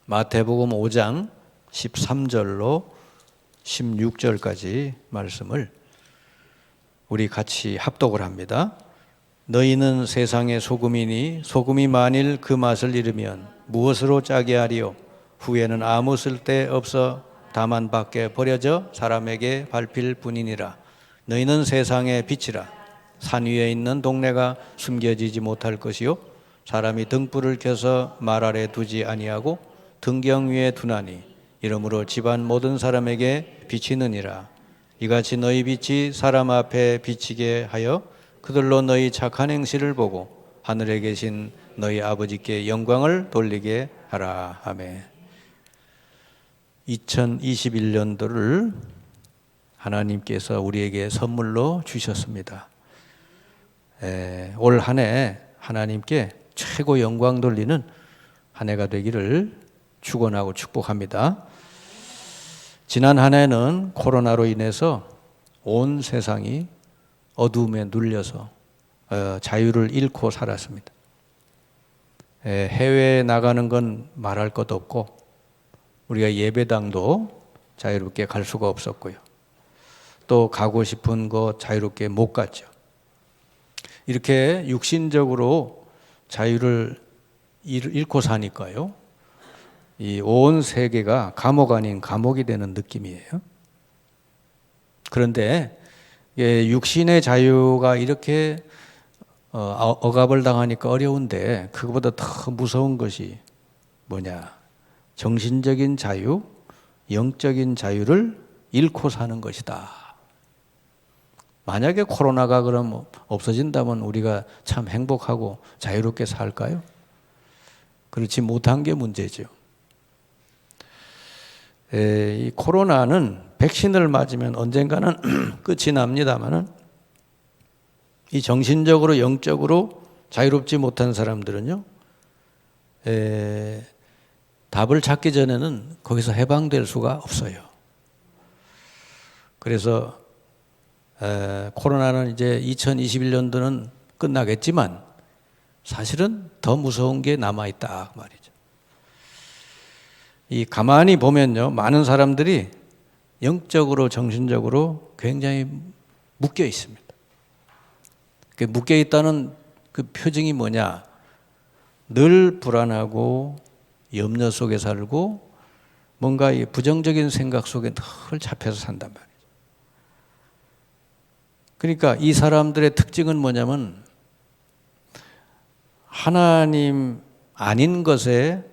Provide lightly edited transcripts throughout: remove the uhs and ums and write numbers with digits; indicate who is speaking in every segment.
Speaker 1: 마태복음 5장 13절로 16절까지 말씀을 우리 같이 합독을 합니다. 너희는 세상의 소금이니 소금이 만일 그 맛을 잃으면 무엇으로 짜게 하리요? 후에는 아무 쓸데 없어 다만 밖에 버려져 사람에게 밟힐 뿐이니라. 너희는 세상의 빛이라. 산 위에 있는 동네가 숨겨지지 못할 것이요 사람이 등불을 켜서 말 아래 두지 아니하고 등경 위에 두나니 이러므로 집안 모든 사람에게 비치느니라. 이같이 너희 빛이 사람 앞에 비치게 하여 그들로 너희 착한 행실을 보고 하늘에 계신 너희 아버지께 영광을 돌리게 하라. 아멘. 2021년도를 하나님께서 우리에게 선물로 주셨습니다. 올 한 해 하나님께 최고 영광 돌리는 한 해가 되기를 축원하고 축복합니다. 지난 한 해는 코로나로 인해서 온 세상이 어두움에 눌려서 자유를 잃고 살았습니다. 해외에 나가는 건 말할 것도 없고 우리가 예배당도 자유롭게 갈 수가 없었고요. 또 가고 싶은 곳 자유롭게 못 갔죠. 이렇게 육신적으로 자유를 잃고 사니까요. 이 온 세계가 감옥 아닌 감옥이 되는 느낌이에요. 그런데 육신의 자유가 이렇게 억압을 당하니까 어려운데 그것보다 더 무서운 것이 뭐냐? 정신적인 자유, 영적인 자유를 잃고 사는 것이다. 만약에 코로나가 그럼 없어진다면 우리가 참 행복하고 자유롭게 살까요? 그렇지 못한 게 문제죠. 이 코로나는 백신을 맞으면 언젠가는 끝이 납니다만은 이 정신적으로 영적으로 자유롭지 못한 사람들은요, 답을 찾기 전에는 거기서 해방될 수가 없어요. 그래서 코로나는 이제 2021년도는 끝나겠지만 사실은 더 무서운 게 남아있다 말이죠. 이 가만히 보면요, 많은 사람들이 영적으로 정신적으로 굉장히 묶여 있습니다. 그 묶여 있다는 그 표징이 뭐냐? 늘 불안하고 염려 속에 살고 뭔가 이 부정적인 생각 속에 늘 잡혀서 산단 말이죠. 그러니까 이 사람들의 특징은 뭐냐면 하나님 아닌 것에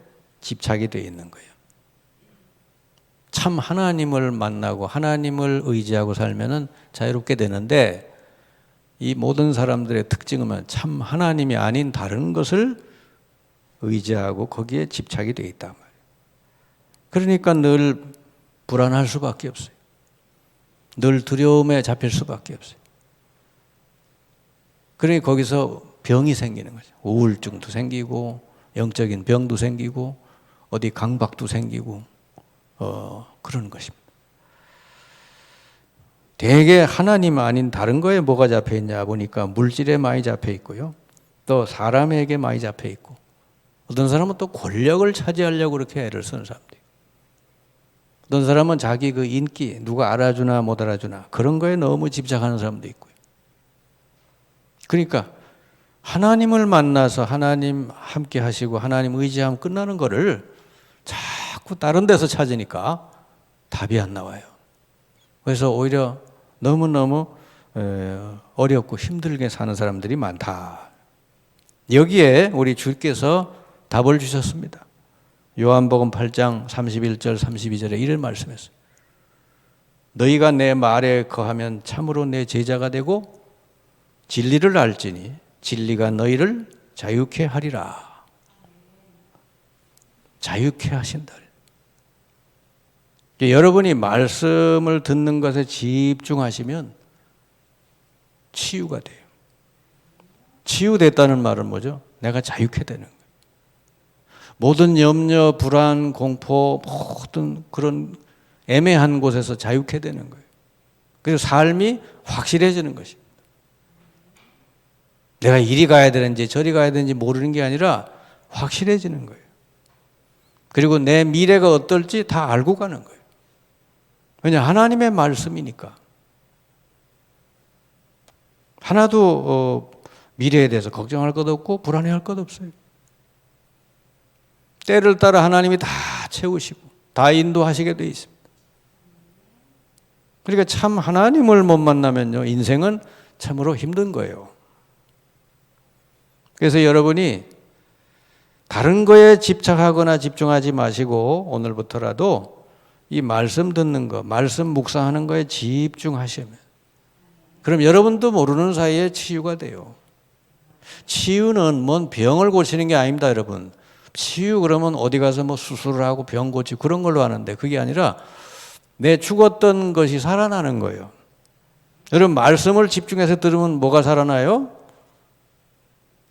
Speaker 1: 집착이 되어 있는 거예요. 참 하나님을 만나고 하나님을 의지하고 살면은 자유롭게 되는데 이 모든 사람들의 특징은 참 하나님이 아닌 다른 것을 의지하고 거기에 집착이 되어 있단 말이에요. 그러니까 늘 불안할 수밖에 없어요. 늘 두려움에 잡힐 수밖에 없어요. 그러니 거기서 병이 생기는 거죠. 우울증도 생기고 영적인 병도 생기고 어디 강박도 생기고 그런 것입니다. 대개 하나님 아닌 다른 거에 뭐가 잡혀 있냐 보니까 물질에 많이 잡혀 있고요. 또 사람에게 많이 잡혀 있고 어떤 사람은 또 권력을 차지하려고 그렇게 애를 쓰는 사람도 있고 어떤 사람은 자기 그 인기 누가 알아주나 못 알아주나 그런 거에 너무 집착하는 사람도 있고요. 그러니까 하나님을 만나서 하나님 함께 하시고 하나님 의지하면 끝나는 거를 자꾸 다른 데서 찾으니까 답이 안 나와요. 그래서 오히려 너무너무 어렵고 힘들게 사는 사람들이 많다. 여기에 우리 주께서 답을 주셨습니다. 요한복음 8장 31절 32절에 이를 말씀했어요. 너희가 내 말에 거하면 참으로 내 제자가 되고 진리를 알지니 진리가 너희를 자유케 하리라. 자유케 하신다. 여러분이 말씀을 듣는 것에 집중하시면 치유가 돼요. 치유됐다는 말은 뭐죠? 내가 자유케 되는 거예요. 모든 염려, 불안, 공포, 모든 그런 애매한 곳에서 자유케 되는 거예요. 그래서 삶이 확실해지는 것입니다. 내가 이리 가야 되는지 저리 가야 되는지 모르는 게 아니라 확실해지는 거예요. 그리고 내 미래가 어떨지 다 알고 가는 거예요. 왜냐? 하나님의 말씀이니까. 하나도 미래에 대해서 걱정할 것 없고 불안해할 것 없어요. 때를 따라 하나님이 다 채우시고 다 인도하시게 돼 있습니다. 그러니까 참 하나님을 못 만나면요, 인생은 참으로 힘든 거예요. 그래서 여러분이 다른 거에 집착하거나 집중하지 마시고 오늘부터라도 이 말씀 듣는 거, 말씀 묵상하는 거에 집중하시면, 그럼 여러분도 모르는 사이에 치유가 돼요. 치유는 뭔 병을 고치는 게 아닙니다, 여러분. 치유 그러면 어디 가서 뭐 수술을 하고 병 고치고 그런 걸로 하는데, 그게 아니라 내 죽었던 것이 살아나는 거예요. 여러분, 말씀을 집중해서 들으면 뭐가 살아나요?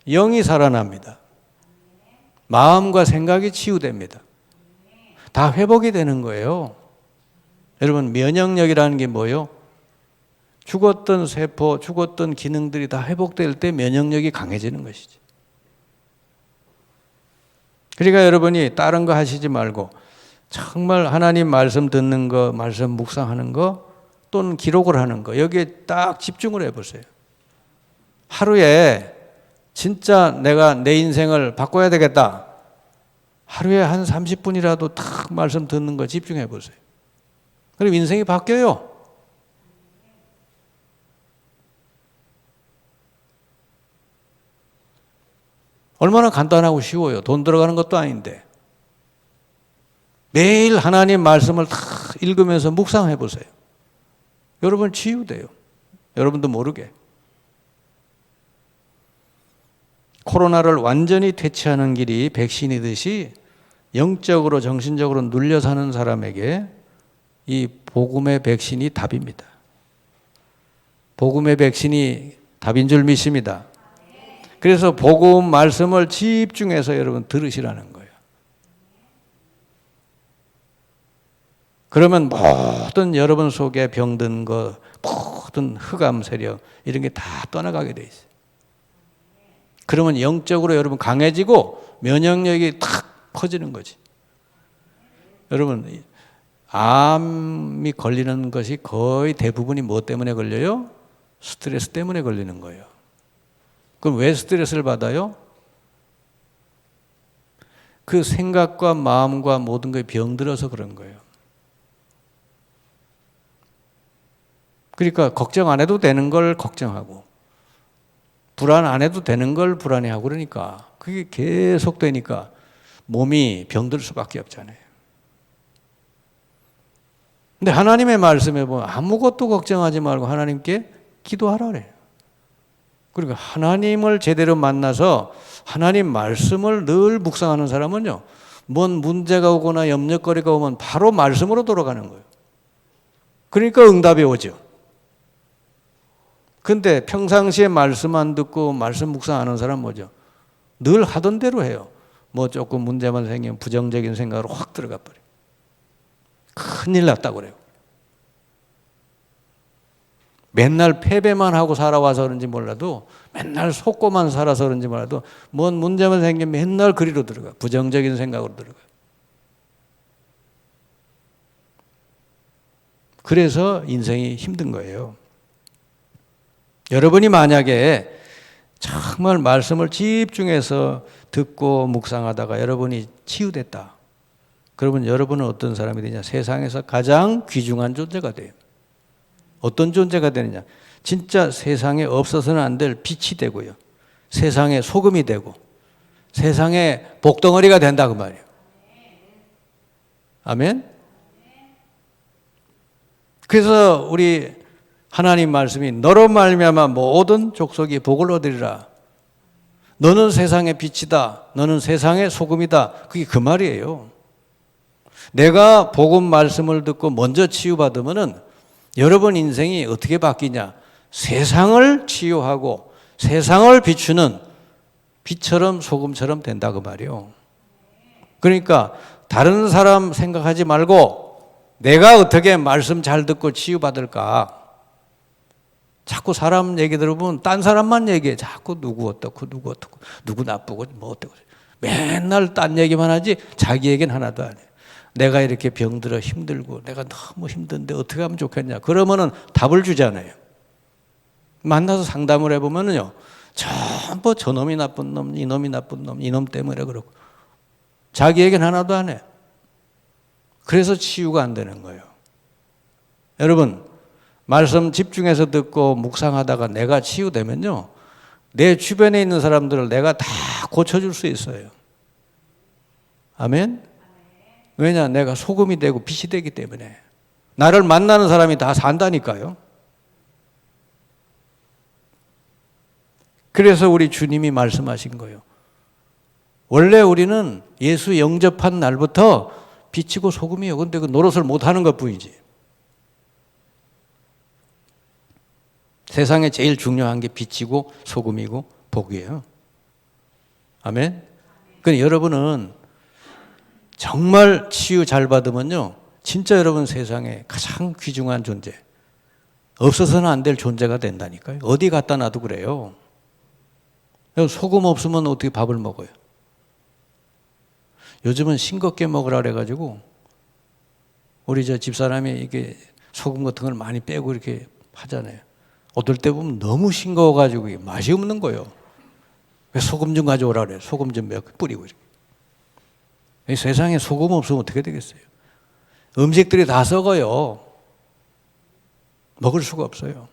Speaker 1: 영이 살아납니다. 마음과 생각이 치유됩니다. 다 회복이 되는 거예요. 여러분, 면역력이라는 게 뭐예요? 죽었던 세포, 죽었던 기능들이 다 회복될 때 면역력이 강해지는 것이지. 그러니까 여러분이 다른 거 하시지 말고 정말 하나님 말씀 듣는 거, 말씀 묵상하는 거, 또는 기록을 하는 거, 여기에 딱 집중을 해보세요. 하루에 진짜 내가 내 인생을 바꿔야 되겠다. 하루에 한 30분이라도 딱 말씀 듣는 거 집중해 보세요. 그럼 인생이 바뀌어요. 얼마나 간단하고 쉬워요. 돈 들어가는 것도 아닌데. 매일 하나님 말씀을 다 읽으면서 묵상해 보세요. 여러분 치유돼요. 여러분도 모르게. 코로나를 완전히 퇴치하는 길이 백신이듯이 영적으로 정신적으로 눌려 사는 사람에게 이 복음의 백신이 답입니다. 복음의 백신이 답인 줄 믿습니다. 그래서 복음 말씀을 집중해서 여러분 들으시라는 거예요. 그러면 모든 여러분 속에 병든 것, 모든 흑암 세력 이런 게 다 떠나가게 돼 있어요. 그러면 영적으로 여러분 강해지고 면역력이 탁 퍼지는 거지. 여러분, 암이 걸리는 것이 거의 대부분이 뭐 때문에 걸려요? 스트레스 때문에 걸리는 거예요. 그럼 왜 스트레스를 받아요? 그 생각과 마음과 모든 것이 병들어서 그런 거예요. 그러니까 걱정 안 해도 되는 걸 걱정하고 불안 안 해도 되는 걸 불안해하고, 그러니까 그게 계속 되니까 몸이 병들 수밖에 없잖아요. 근데 하나님의 말씀에 보면 아무것도 걱정하지 말고 하나님께 기도하라 그래요. 그러니까 하나님을 제대로 만나서 하나님 말씀을 늘 묵상하는 사람은요, 뭔 문제가 오거나 염려거리가 오면 바로 말씀으로 돌아가는 거예요. 그러니까 응답이 오죠. 근데 평상시에 말씀 안 듣고 말씀 묵상 안 하는 사람 뭐죠? 늘 하던 대로 해요. 뭐 조금 문제만 생기면 부정적인 생각으로 확 들어가 버려요. 큰일 났다고 그래요. 맨날 패배만 하고 살아와서 그런지 몰라도, 맨날 속고만 살아서 그런지 몰라도 뭔 문제만 생기면 맨날 그리로 들어가. 부정적인 생각으로 들어가. 그래서 인생이 힘든 거예요. 여러분이 만약에 정말 말씀을 집중해서 듣고 묵상하다가 여러분이 치유됐다. 그러면 여러분은 어떤 사람이 되냐? 세상에서 가장 귀중한 존재가 돼요. 어떤 존재가 되느냐? 진짜 세상에 없어서는 안 될 빛이 되고요. 세상에 소금이 되고 세상에 복덩어리가 된다 그 말이에요. 아멘? 그래서 우리 하나님 말씀이 너로 말미암아 모든 족속이 복을 얻으리라. 너는 세상의 빛이다. 너는 세상의 소금이다. 그게 그 말이에요. 내가 복음 말씀을 듣고 먼저 치유받으면은 여러분 인생이 어떻게 바뀌냐? 세상을 치유하고 세상을 비추는 빛처럼 소금처럼 된다 그 말이에요. 그러니까 다른 사람 생각하지 말고 내가 어떻게 말씀 잘 듣고 치유받을까? 자꾸 사람 얘기 들어보면 딴 사람만 얘기해. 자꾸 누구 어떻고 누구 어떻고 누구 나쁘고 뭐 어떻고 맨날 딴 얘기만 하지 자기 얘기는 하나도 안 해요. 내가 이렇게 병들어 힘들고 내가 너무 힘든데 어떻게 하면 좋겠냐. 그러면은 답을 주잖아요. 만나서 상담을 해보면은요, 전부 저놈이 나쁜 놈, 이놈이 나쁜 놈, 이놈 때문에 그렇고 자기 얘기는 하나도 안 해. 그래서 치유가 안 되는 거예요. 여러분, 말씀 집중해서 듣고 묵상하다가 내가 치유되면요, 내 주변에 있는 사람들을 내가 다 고쳐줄 수 있어요. 아멘? 왜냐? 내가 소금이 되고 빛이 되기 때문에. 나를 만나는 사람이 다 산다니까요. 그래서 우리 주님이 말씀하신 거예요. 원래 우리는 예수 영접한 날부터 빛이고 소금이에요. 근데 그 노릇을 못하는 것 뿐이지. 세상에 제일 중요한 게 빛이고 소금이고 복이에요. 아멘? 그러니까 여러분은 정말 치유 잘 받으면요, 진짜 여러분 세상에 가장 귀중한 존재, 없어서는 안 될 존재가 된다니까요. 어디 갖다 놔도 그래요. 소금 없으면 어떻게 밥을 먹어요? 요즘은 싱겁게 먹으라 그래가지고 우리 저 집사람이 이게 소금 같은 걸 많이 빼고 이렇게 하잖아요. 어떨 때 보면 너무 싱거워가지고 맛이 없는 거예요. 왜 소금 좀 가져오라 그래? 소금 좀 몇 개 뿌리고 이렇게. 세상에 소금 없으면 어떻게 되겠어요? 음식들이 다 썩어요. 먹을 수가 없어요.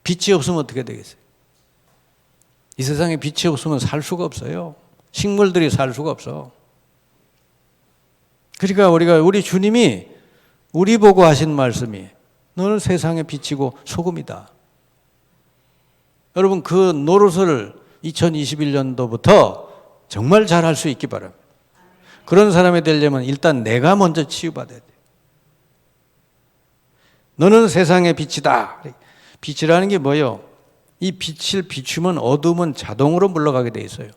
Speaker 1: 빛이 없으면 어떻게 되겠어요? 이 세상에 빛이 없으면 살 수가 없어요. 식물들이 살 수가 없어. 그러니까 우리 주님이 우리 보고 하신 말씀이 너는 세상의 빛이고 소금이다. 여러분, 그 노릇을 2021년도부터 정말 잘할 수 있기 바랍니다. 그런 사람이 되려면 일단 내가 먼저 치유받아야 돼. 너는 세상의 빛이다. 빛이라는 게 뭐예요? 이 빛을 비추면 어둠은 자동으로 물러가게 돼 있어요.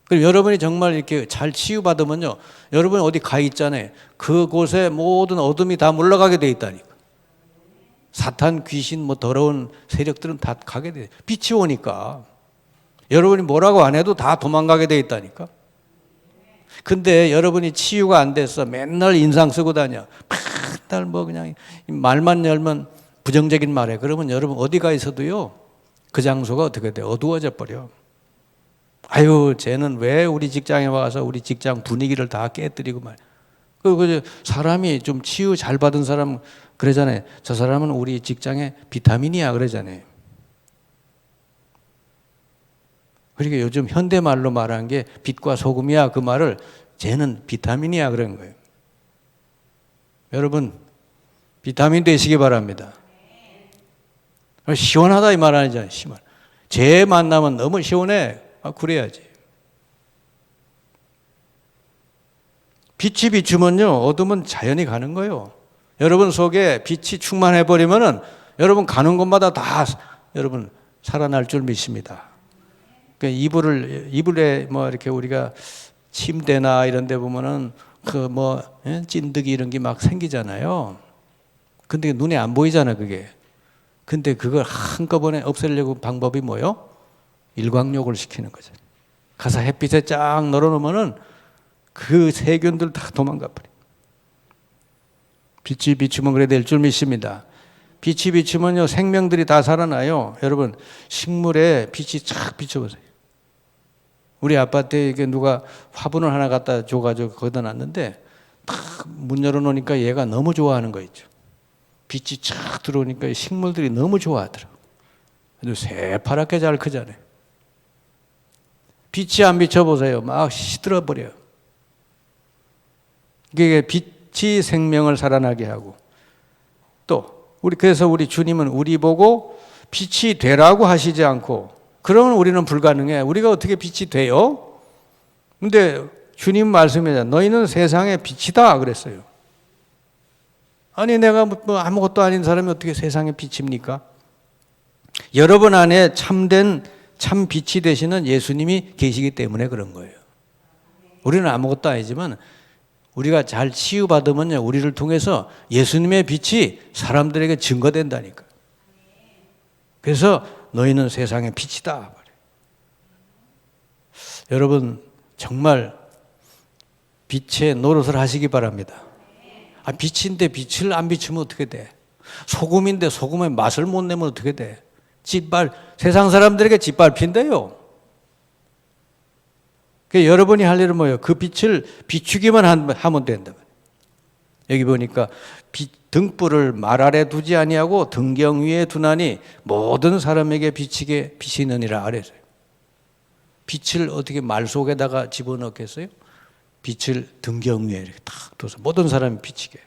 Speaker 1: 그럼 여러분이 정말 이렇게 잘 치유받으면요, 여러분이 어디 가 있잖아요. 그곳에 모든 어둠이 다 물러가게 돼 있다니까. 사탄, 귀신, 더러운 세력들은 다 가게 돼. 빛이 오니까. 여러분이 뭐라고 안 해도 다 도망가게 돼 있다니까. 근데 여러분이 치유가 안 돼서 맨날 인상 쓰고 다녀. 맨날 그냥 말만 열면 부정적인 말해. 그러면 여러분 어디 가 있어도요, 그 장소가 어떻게 돼? 어두워져 버려. 아유, 쟤는 왜 우리 직장에 와서 우리 직장 분위기를 다 깨뜨리고 말. 사람이 좀 치유 잘 받은 사람 그러잖아요. 저 사람은 우리 직장의 비타민이야 그러잖아요. 그러니까 요즘 현대말로 말한 게 빛과 소금이야, 그 말을 쟤는 비타민이야 그런 거예요. 여러분, 비타민 되시기 바랍니다. 시원하다 이 말 아니잖아요. 시원. 쟤 만나면 너무 시원해. 그래야지. 빛이 비추면요, 어둠은 자연히 가는 거예요. 여러분 속에 빛이 충만해버리면은 여러분 가는 곳마다 다 여러분 살아날 줄 믿습니다. 이불에 이렇게 우리가 침대나 이런 데 보면은 찐득이 이런 게 막 생기잖아요. 근데 눈에 안 보이잖아, 그게. 근데 그걸 한꺼번에 없애려고 방법이 뭐요? 일광욕을 시키는 거죠. 가서 햇빛에 쫙 널어놓으면은 그 세균들 다 도망가 버려. 빛이 비추면 그래 될 줄 믿습니다. 빛이 비추면요, 생명들이 다 살아나요. 여러분, 식물에 빛이 쫙 비춰보세요. 우리 아파트에 누가 화분을 하나 갖다 줘가지고 거기다 놨는데 딱 문 열어놓으니까 얘가 너무 좋아하는 거 있죠. 빛이 쫙 들어오니까 식물들이 너무 좋아하더라고. 새파랗게 잘 크잖아요. 빛이 안 비춰보세요. 막 시들어버려요. 이게 빛이 생명을 살아나게 하고, 또 그래서 우리 주님은 우리 보고 빛이 되라고 하시지 않고, 그러면 우리는 불가능해. 우리가 어떻게 빛이 돼요? 근데 주님 말씀이잖아요. 너희는 세상의 빛이다 그랬어요. 아니, 내가 아무것도 아닌 사람이 어떻게 세상의 빛입니까? 여러분 안에 참된 참 빛이 되시는 예수님이 계시기 때문에 그런 거예요. 우리는 아무것도 아니지만 우리가 잘 치유받으면 우리를 통해서 예수님의 빛이 사람들에게 증거된다니까. 그래서 너희는 세상의 빛이다. 여러분 정말 빛의 노릇을 하시기 바랍니다. 빛인데 빛을 안 비추면 어떻게 돼? 소금인데 소금의 맛을 못 내면 어떻게 돼? 세상 사람들에게 짓밟힌대요. 그러니까 여러분이 할 일은 뭐예요? 그 빛을 비추기만 하면 된다. 여기 보니까 등불을 말 아래 두지 아니하고 등경 위에 두나니 모든 사람에게 비치느니라 그랬어요. 빛을 어떻게 말 속에다가 집어넣겠어요? 빛을 등경 위에 이렇게 탁 둬서 모든 사람이 비치게.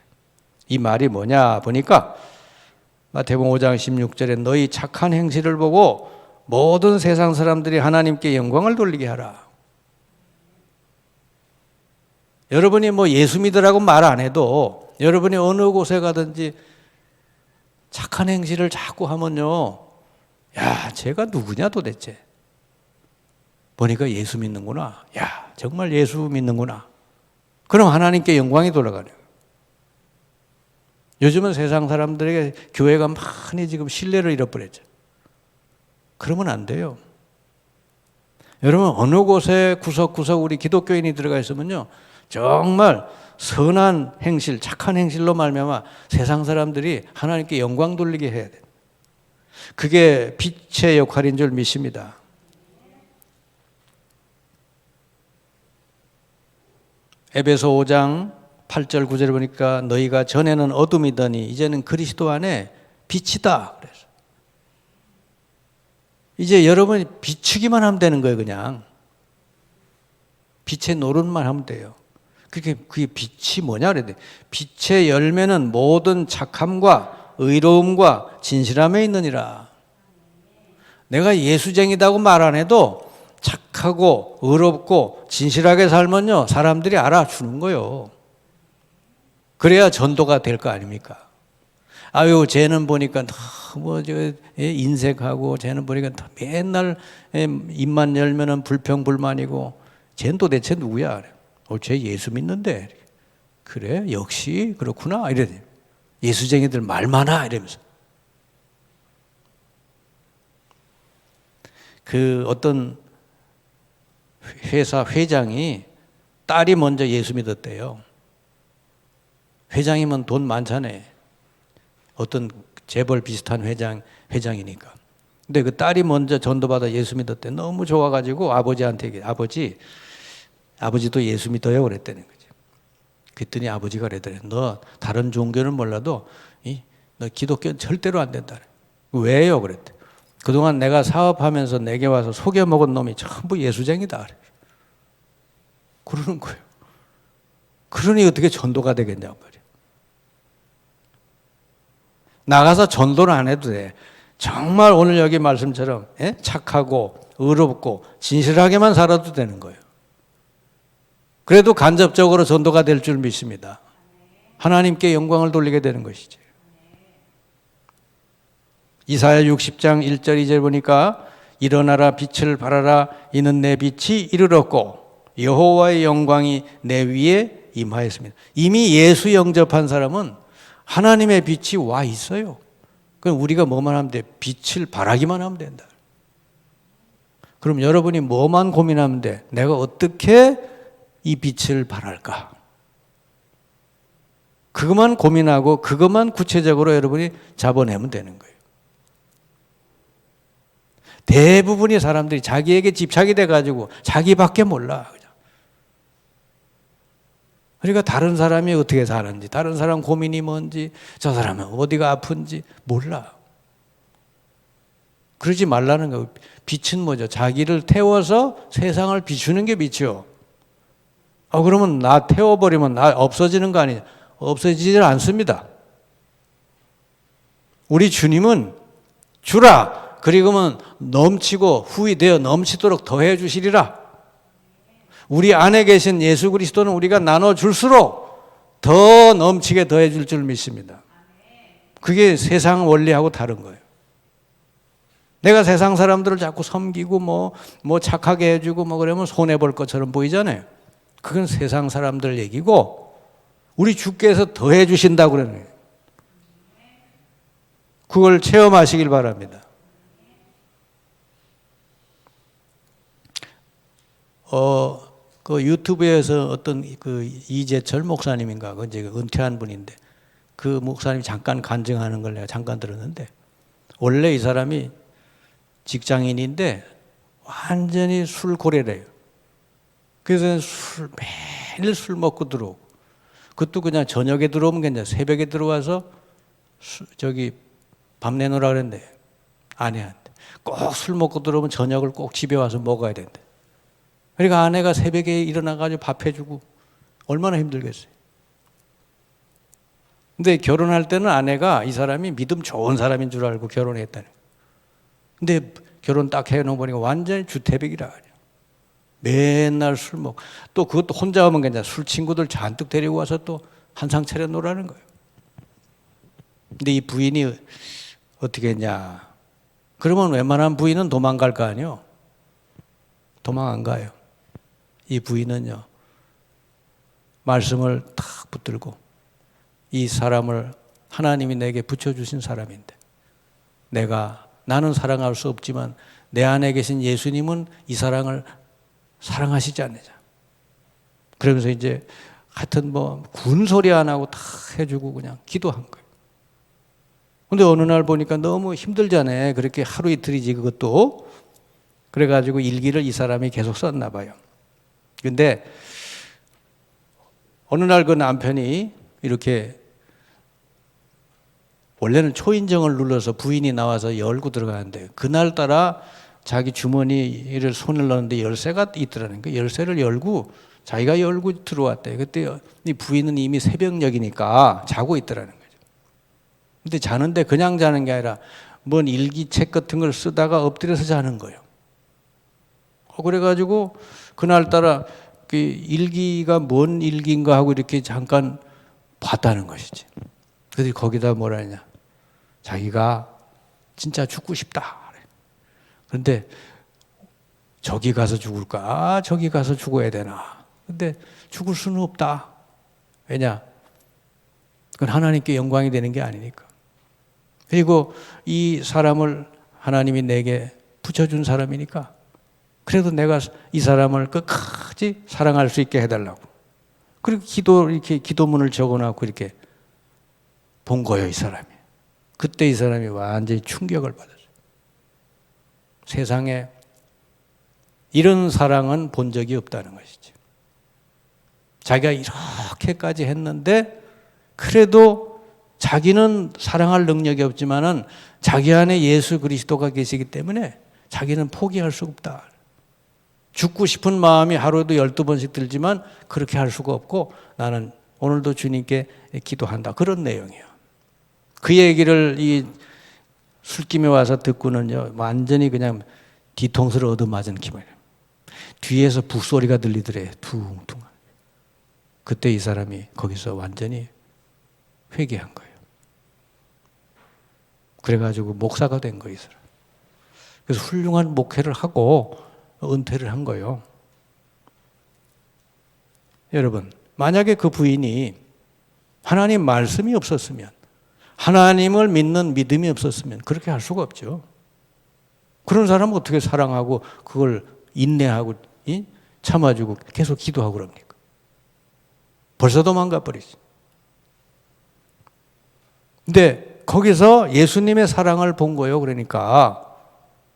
Speaker 1: 이 말이 뭐냐 보니까 마태복음 5장 16절에 너희 착한 행실을 보고 모든 세상 사람들이 하나님께 영광을 돌리게 하라. 여러분이 뭐 예수 믿으라고 말 안 해도 여러분이 어느 곳에 가든지 착한 행실을 자꾸 하면요, 야, 쟤가 누구냐 도대체. 보니까 예수 믿는구나. 야, 정말 예수 믿는구나. 그럼 하나님께 영광이 돌아가네요. 요즘은 세상 사람들에게 교회가 많이 지금 신뢰를 잃어버렸죠. 그러면 안 돼요. 여러분 어느 곳에 구석구석 우리 기독교인이 들어가 있으면요, 정말 선한 행실, 착한 행실로 말미암아 세상 사람들이 하나님께 영광 돌리게 해야 돼요. 그게 빛의 역할인 줄 믿습니다. 에베소 5장 8절 9절을 보니까 너희가 전에는 어둠이더니 이제는 그리스도 안에 빛이다. 그래서 이제 여러분이 비추기만 하면 되는 거예요. 그냥 빛의 노릇만 하면 돼요. 그게 빛이 뭐냐 그래야 돼. 빛의 열매는 모든 착함과 의로움과 진실함에 있느니라. 내가 예수쟁이다고 말 안 해도 착하고 의롭고 진실하게 살면요, 사람들이 알아주는 거예요. 그래야 전도가 될 거 아닙니까? 아유, 쟤는 보니까 너무 인색하고, 쟤는 보니까 맨날 입만 열면은 불평불만이고, 쟤는 도대체 누구야? 쟤 예수 믿는데. 그래? 역시 그렇구나. 이래. 예수쟁이들 말 많아. 이러면서. 어떤 회사 회장이 딸이 먼저 예수 믿었대요. 회장이면 돈 많잖아요. 어떤 재벌 비슷한 회장이니까. 근데 그 딸이 먼저 전도받아 예수 믿었대. 너무 좋아가지고 아버지한테 아버지도 예수 믿어요 그랬다는 거죠. 그랬더니 아버지가 그러더래. 너 다른 종교는 몰라도 너 기독교는 절대로 안 된다. 왜요? 그랬대. 그동안 내가 사업하면서 내게 와서 속여먹은 놈이 전부 예수쟁이다. 그러는 거예요. 그러니 어떻게 전도가 되겠냐고 말이에요. 나가서 전도를 안 해도 돼. 정말 오늘 여기 말씀처럼 착하고 의롭고 진실하게만 살아도 되는 거예요. 그래도 간접적으로 전도가 될 줄 믿습니다. 하나님께 영광을 돌리게 되는 것이죠. 이사야 60장 1절 2절 보니까 일어나라 빛을 발하라 이는 내 빛이 이르렀고 여호와의 영광이 내 위에 임하였습니다. 이미 예수 영접한 사람은 하나님의 빛이 와 있어요. 그럼 우리가 뭐만 하면 돼? 빛을 발하기만 하면 된다. 그럼 여러분이 뭐만 고민하면 돼? 내가 어떻게 이 빛을 발할까? 그것만 고민하고 그것만 구체적으로 여러분이 잡아내면 되는 거예요. 대부분의 사람들이 자기에게 집착이 돼가지고 자기밖에 몰라. 그러니까 다른 사람이 어떻게 사는지, 다른 사람 고민이 뭔지, 저 사람은 어디가 아픈지 몰라. 그러지 말라는 거예요. 빛은 뭐죠? 자기를 태워서 세상을 비추는 게 빛이요. 그러면 나 태워버리면 나 없어지는 거 아니냐? 없어지질 않습니다. 우리 주님은 주라. 그리고는 넘치고 후히 되어 넘치도록 더해 주시리라. 우리 안에 계신 예수 그리스도는 우리가 나눠줄수록 더 넘치게 더해 줄 줄 믿습니다. 그게 세상 원리하고 다른 거예요. 내가 세상 사람들을 자꾸 섬기고 뭐 착하게 해주고 그러면 손해볼 것처럼 보이잖아요. 그건 세상 사람들 얘기고 우리 주께서 더해 주신다고 그러는 거예요. 그걸 체험하시길 바랍니다. 그 유튜브에서 어떤 그 이재철 목사님인가, 그 이제 은퇴한 분인데 그 목사님이 잠깐 간증하는 걸 내가 잠깐 들었는데, 원래 이 사람이 직장인인데 완전히 술고래래요. 그래서 매일 술 먹고 들어오고, 그것도 그냥 저녁에 들어오면 그냥 새벽에 들어와서 밥 내놓으라 그랬는데 아내한테 꼭 술 먹고 들어오면 저녁을 꼭 집에 와서 먹어야 된대. 그러니까 아내가 새벽에 일어나가지고 밥 해주고 얼마나 힘들겠어요. 근데 결혼할 때는 아내가 이 사람이 믿음 좋은 사람인 줄 알고 결혼했다는 거예요. 근데 결혼 딱 해놓으니까 완전히 주태백이라 그래요. 맨날 술 먹고, 또 그것도 혼자 오면 그냥 술 친구들 잔뜩 데리고 와서 또 한상 차려 놓으라는 거예요. 근데 이 부인이 어떻게 했냐? 그러면 웬만한 부인은 도망갈 거 아니에요? 도망 안 가요. 이 부인은요, 말씀을 탁 붙들고, 이 사람을 하나님이 내게 붙여주신 사람인데, 나는 사랑할 수 없지만 내 안에 계신 예수님은 이 사랑을 사랑하시지 않느냐. 그러면서 이제 하여튼 군소리 안 하고 다 해주고 그냥 기도한 거예요. 근데 어느 날 보니까 너무 힘들잖아요. 그렇게 하루 이틀이지 그것도. 그래가지고 일기를 이 사람이 계속 썼나 봐요. 근데 어느 날 그 남편이 이렇게, 원래는 초인종을 눌러서 부인이 나와서 열고 들어가는데 그날따라 자기 주머니를 손을 넣는데 열쇠가 있더라는 거예요. 열쇠를 열고 자기가 열고 들어왔대. 그때 이 부인은 이미 새벽녘이니까 자고 있더라는 거죠. 근데 자는데 그냥 자는 게 아니라 뭔 일기책 같은 걸 쓰다가 엎드려서 자는 거예요. 그래가지고 그날따라 그 일기가 뭔 일기인가 하고 이렇게 잠깐 봤다는 것이지. 그래서 거기다 뭐라 하냐, 자기가 진짜 죽고 싶다. 그런데 저기 가서 죽을까? 저기 가서 죽어야 되나? 근데 죽을 수는 없다. 왜냐? 그건 하나님께 영광이 되는 게 아니니까. 그리고 이 사람을 하나님이 내게 붙여준 사람이니까 그래도 내가 이 사람을 끝까지 사랑할 수 있게 해달라고. 그리고 이렇게 기도문을 적어놓고 이렇게 본 거예요, 이 사람이. 그때 이 사람이 완전히 충격을 받았어요. 세상에 이런 사랑은 본 적이 없다는 것이죠. 자기가 이렇게까지 했는데 그래도 자기는 사랑할 능력이 없지만은 자기 안에 예수 그리스도가 계시기 때문에 자기는 포기할 수가 없다. 죽고 싶은 마음이 하루에도 12번씩 들지만 그렇게 할 수가 없고 나는 오늘도 주님께 기도한다. 그런 내용이에요. 그 얘기를 이 술김에 와서 듣고는요, 완전히 그냥 뒤통수를 얻어맞은 기분이에요. 뒤에서 북소리가 들리더래, 퉁퉁. 그때 이 사람이 거기서 완전히 회개한 거예요. 그래가지고 목사가 된 거예요, 이 사람. 그래서 훌륭한 목회를 하고 은퇴를 한 거예요. 여러분, 만약에 그 부인이 하나님 말씀이 없었으면, 하나님을 믿는 믿음이 없었으면 그렇게 할 수가 없죠. 그런 사람은 어떻게 사랑하고 그걸 인내하고 참아주고 계속 기도하고 그럽니까? 벌써 도망가 버리지. 근데 거기서 예수님의 사랑을 본 거예요. 그러니까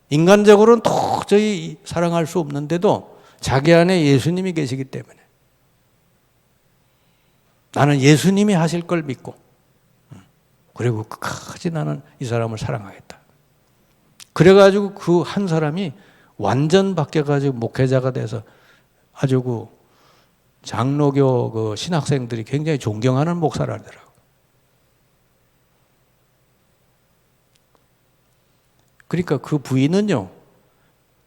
Speaker 1: 인간적으로는 도저히 사랑할 수 없는데도 자기 안에 예수님이 계시기 때문에 나는 예수님이 하실 걸 믿고 그리고 끝까지 나는 이 사람을 사랑하겠다. 그래가지고 그 한 사람이 완전 바뀌어가지고 목회자가 돼서 아주 그 장로교 그 신학생들이 굉장히 존경하는 목사라더라고. 그러니까 그 부인은요,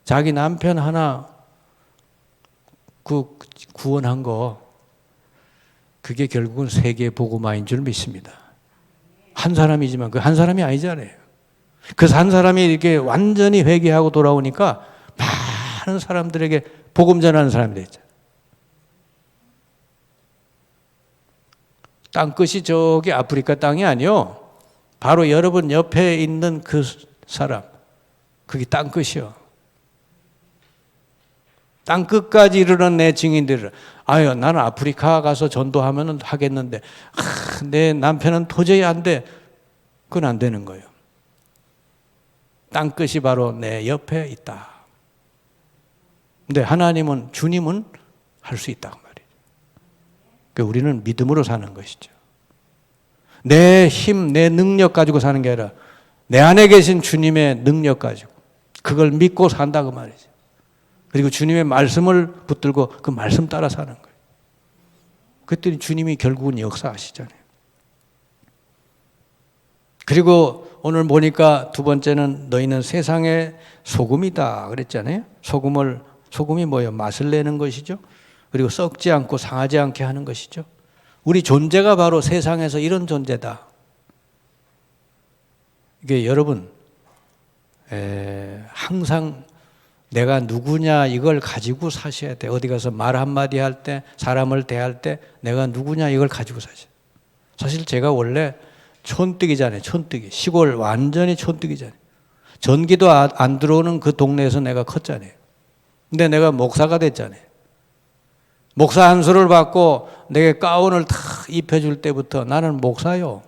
Speaker 1: 자기 남편 하나 그 구원한 거, 그게 결국은 세계 복음화인 줄 믿습니다. 한 사람이지만 그 한 사람이 아니잖아요. 그 한 사람이 이렇게 완전히 회개하고 돌아오니까 많은 사람들에게 복음 전하는 사람이 됐죠. 땅끝이 저기 아프리카 땅이 아니요. 바로 여러분 옆에 있는 그 사람, 그게 땅끝이요. 땅 끝까지 이르는 내 증인들을, 아유, 나는 아프리카 가서 전도하면 하겠는데, 내 남편은 도저히 안 돼. 그건 안 되는 거예요. 땅 끝이 바로 내 옆에 있다. 근데 하나님은, 주님은 할 수 있다고 말이에요. 그러니까 우리는 믿음으로 사는 것이죠. 내 힘, 내 능력 가지고 사는 게 아니라 내 안에 계신 주님의 능력 가지고 그걸 믿고 산다고 말이죠. 그리고 주님의 말씀을 붙들고 그 말씀 따라 사는 거예요. 그랬더니 주님이 결국은 역사하시잖아요. 그리고 오늘 보니까 두 번째는 너희는 세상의 소금이다 그랬잖아요. 소금이 뭐예요? 맛을 내는 것이죠. 그리고 썩지 않고 상하지 않게 하는 것이죠. 우리 존재가 바로 세상에서 이런 존재다. 이게 여러분, 항상 내가 누구냐 이걸 가지고 사셔야 돼. 어디 가서 말 한마디 할 때, 사람을 대할 때 내가 누구냐 이걸 가지고 사셔야 돼. 사실 제가 원래 촌뜨기잖아요. 촌뜨기. 시골 완전히 촌뜨기잖아요. 전기도 안 들어오는 그 동네에서 내가 컸잖아요. 근데 내가 목사가 됐잖아요. 목사 안수를 받고 내게 가운을 다 입혀줄 때부터 나는 목사요.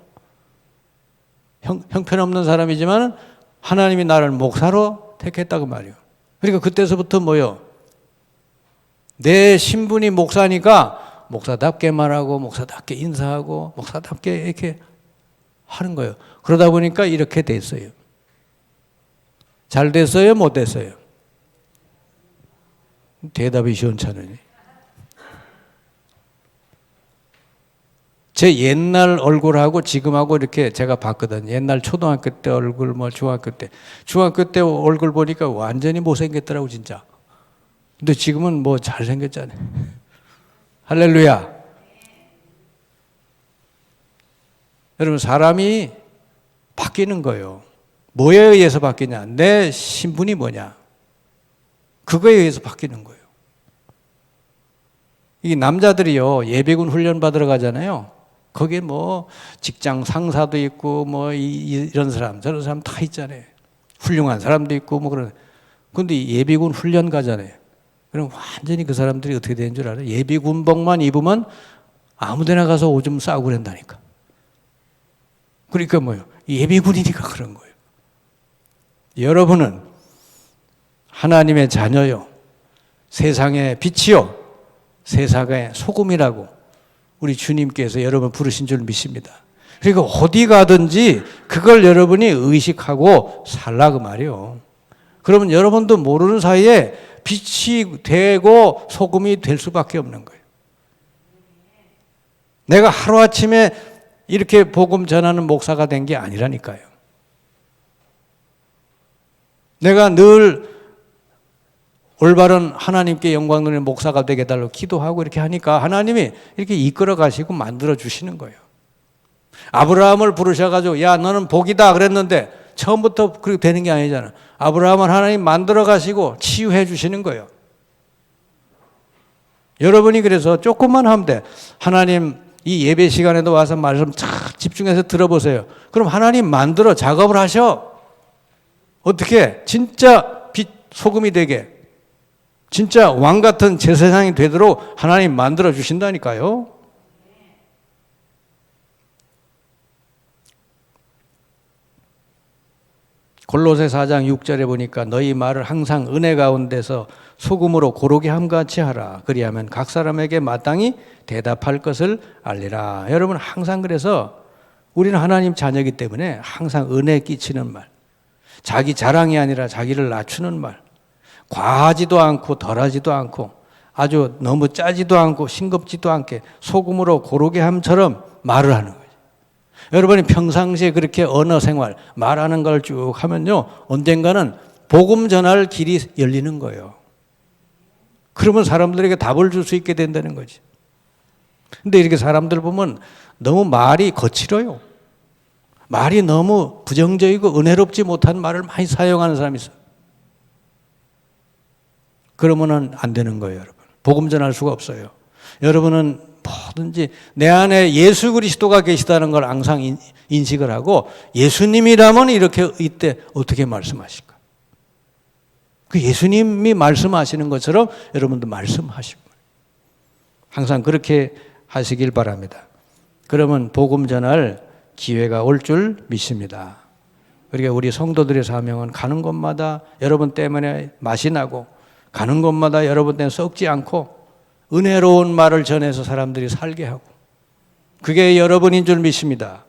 Speaker 1: 형편없는 사람이지만 하나님이 나를 목사로 택했다고 말이에요. 그러니까 그때서부터 뭐요? 내 신분이 목사니까 목사답게 말하고 목사답게 인사하고 목사답게 이렇게 하는 거예요. 그러다 보니까 이렇게 됐어요. 잘 됐어요? 못 됐어요? 대답이 시원찮으니. 제 옛날 얼굴하고 지금하고 이렇게 제가 봤거든요. 옛날 초등학교 때 얼굴, 중학교 때 얼굴 보니까 완전히 못생겼더라고, 진짜. 근데 지금은 잘생겼잖아요. 할렐루야. 여러분, 사람이 바뀌는 거예요. 뭐에 의해서 바뀌냐? 내 신분이 뭐냐? 그거에 의해서 바뀌는 거예요. 이 남자들이요, 예비군 훈련 받으러 가잖아요. 거기에 직장 상사도 있고, 이런 사람, 저런 사람 다 있잖아요. 훌륭한 사람도 있고, 그런. 근데 예비군 훈련 가잖아요. 그럼 완전히 그 사람들이 어떻게 되는 줄 알아요? 예비군복만 입으면 아무 데나 가서 오줌 싸고 그런다니까. 그러니까 예비군이니까 그런 거예요. 여러분은 하나님의 자녀요. 세상의 빛이요. 세상의 소금이라고 우리 주님께서 여러분 부르신 줄 믿습니다. 그러니까 어디 가든지 그걸 여러분이 의식하고 살라고 말이요. 그러면 여러분도 모르는 사이에 빛이 되고 소금이 될 수밖에 없는 거예요. 내가 하루아침에 이렇게 복음 전하는 목사가 된 게 아니라니까요. 내가 늘 올바른 하나님께 영광 돌리는 목사가 되게 해달라고 기도하고 이렇게 하니까 하나님이 이렇게 이끌어 가시고 만들어 주시는 거예요. 아브라함을 부르셔가지고 야 너는 복이다 그랬는데 처음부터 그렇게 되는 게 아니잖아. 아브라함을 하나님 만들어 가시고 치유해 주시는 거예요. 여러분이 그래서 조금만 하면 돼. 하나님 이 예배 시간에도 와서 말씀 쫙 집중해서 들어보세요. 그럼 하나님 만들어 작업을 하셔. 어떻게? 진짜 빛 소금이 되게, 진짜 왕 같은 제사장이 되도록 하나님 만들어 주신다니까요. 골로새 4장 6절에 보니까 너희 말을 항상 은혜 가운데서 소금으로 고르게 함같이 하라. 그리하면 각 사람에게 마땅히 대답할 것을 알리라. 여러분 항상 그래서 우리는 하나님 자녀이기 때문에 항상 은혜 끼치는 말, 자기 자랑이 아니라 자기를 낮추는 말, 과하지도 않고 덜하지도 않고 아주 너무 짜지도 않고 싱겁지도 않게 소금으로 고르게 함처럼 말을 하는 거예요. 여러분이 평상시에 그렇게 언어 생활, 말하는 걸 쭉 하면요, 언젠가는 복음 전할 길이 열리는 거예요. 그러면 사람들에게 답을 줄 수 있게 된다는 거지. 근데 이렇게 사람들 보면 너무 말이 거칠어요. 말이 너무 부정적이고 은혜롭지 못한 말을 많이 사용하는 사람이 있어요. 그러면은 안 되는 거예요, 여러분. 복음 전할 수가 없어요. 여러분은 뭐든지 내 안에 예수 그리스도가 계시다는 걸 항상 인식을 하고 예수님이라면 이렇게 이때 어떻게 말씀하실까? 그 예수님이 말씀하시는 것처럼 여러분도 말씀하시고 항상 그렇게 하시길 바랍니다. 그러면 복음 전할 기회가 올 줄 믿습니다. 그러니까 우리 성도들의 사명은 가는 곳마다 여러분 때문에 맛이 나고 가는 곳마다 여러분 때문에 썩지 않고 은혜로운 말을 전해서 사람들이 살게 하고 그게 여러분인 줄 믿습니다.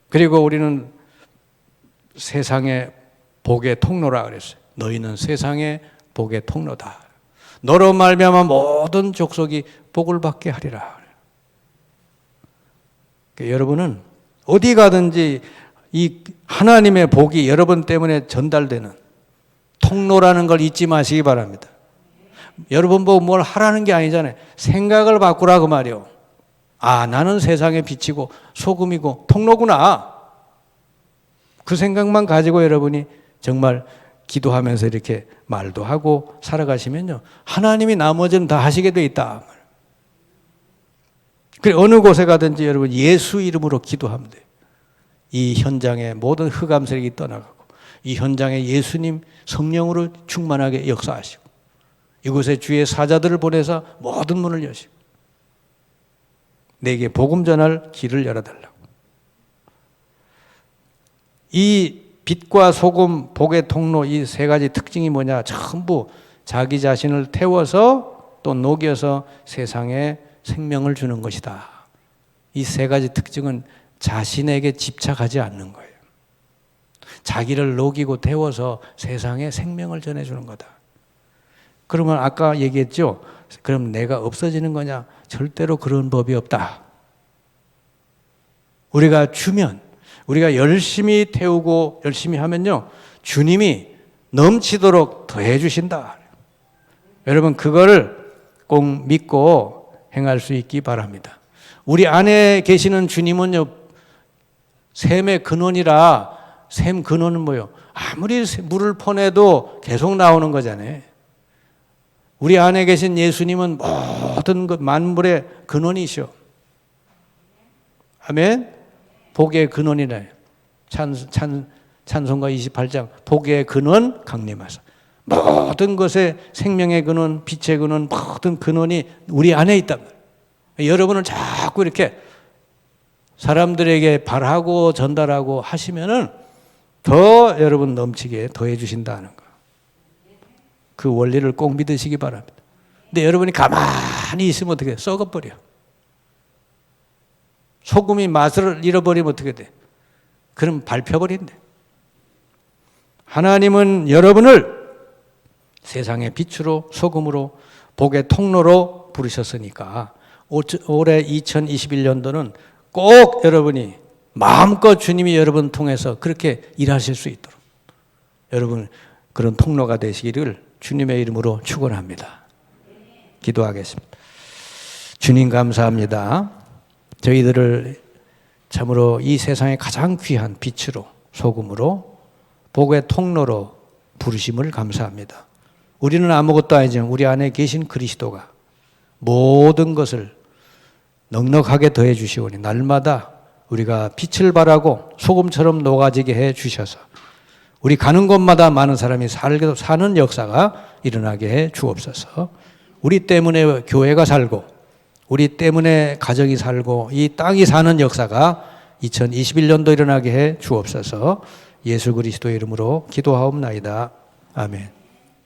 Speaker 1: 그리고 우리는 세상의 복의 통로라 그랬어요. 너희는 세상의 복의 통로다. 너로 말미암아 모든 족속이 복을 받게 하리라. 그러니까 여러분은 어디 가든지 이 하나님의 복이 여러분 때문에 전달되는 통로라는 걸 잊지 마시기 바랍니다. 여러분 보고 뭘 하라는 게 아니잖아요. 생각을 바꾸라고 말이요. 아, 나는 세상의 빛이고 소금이고 통로구나. 그 생각만 가지고 여러분이 정말 기도하면서 이렇게 말도 하고 살아가시면요, 하나님이 나머지는 다 하시게 돼 있다. 그래, 어느 곳에 가든지 여러분 예수 이름으로 기도하면 돼요. 이 현장의 모든 흑암 세력이 떠나가고 이 현장에 예수님 성령으로 충만하게 역사하시고 이곳에 주의 사자들을 보내서 모든 문을 여시고 내게 복음 전할 길을 열어달라고. 이 빛과 소금, 복의 통로 이 세 가지 특징이 뭐냐? 전부 자기 자신을 태워서 또 녹여서 세상에 생명을 주는 것이다. 이 세 가지 특징은 자신에게 집착하지 않는 거예요. 자기를 녹이고 태워서 세상에 생명을 전해주는 거다. 그러면 아까 얘기했죠? 그럼 내가 없어지는 거냐? 절대로 그런 법이 없다. 우리가 주면, 우리가 열심히 태우고 열심히 하면요, 주님이 넘치도록 더해 주신다. 여러분 그거를 꼭 믿고 행할 수 있기 바랍니다. 우리 안에 계시는 주님은요, 샘의 근원이라, 샘 근원은 뭐예요? 아무리 물을 퍼내도 계속 나오는 거잖아요. 우리 안에 계신 예수님은 모든 것 만물의 근원이시오. 아멘. 복의 근원이래. 찬송가 28장 복의 근원 강림하사. 모든 것의 생명의 근원, 빛의 근원, 모든 근원이 우리 안에 있단 말이에요. 여러분을 자꾸 이렇게 사람들에게 바라고 전달하고 하시면은 더 여러분 넘치게 더해 주신다는 거. 그 원리를 꼭 믿으시기 바랍니다. 근데 여러분이 가만히 있으면 어떻게 돼? 썩어버려. 소금이 맛을 잃어버리면 어떻게 돼? 그럼 밟혀버린대. 하나님은 여러분을 세상의 빛으로 소금으로 복의 통로로 부르셨으니까 올해 2021년도는 꼭 여러분이 마음껏 주님이 여러분 통해서 그렇게 일하실 수 있도록 여러분 그런 통로가 되시기를 주님의 이름으로 축원합니다. 기도하겠습니다. 주님 감사합니다. 저희들을 참으로 이 세상의 가장 귀한 빛으로 소금으로 복의 통로로 부르심을 감사합니다. 우리는 아무것도 아니지만 우리 안에 계신 그리스도가 모든 것을 넉넉하게 더해 주시오니 날마다 우리가 빛을 발하고 소금처럼 녹아지게 해 주셔서 우리 가는 곳마다 많은 사람이 사는 역사가 일어나게 해 주옵소서. 우리 때문에 교회가 살고 우리 때문에 가정이 살고 이 땅이 사는 역사가 2021년도 일어나게 해 주옵소서. 예수 그리스도의 이름으로 기도하옵나이다. 아멘.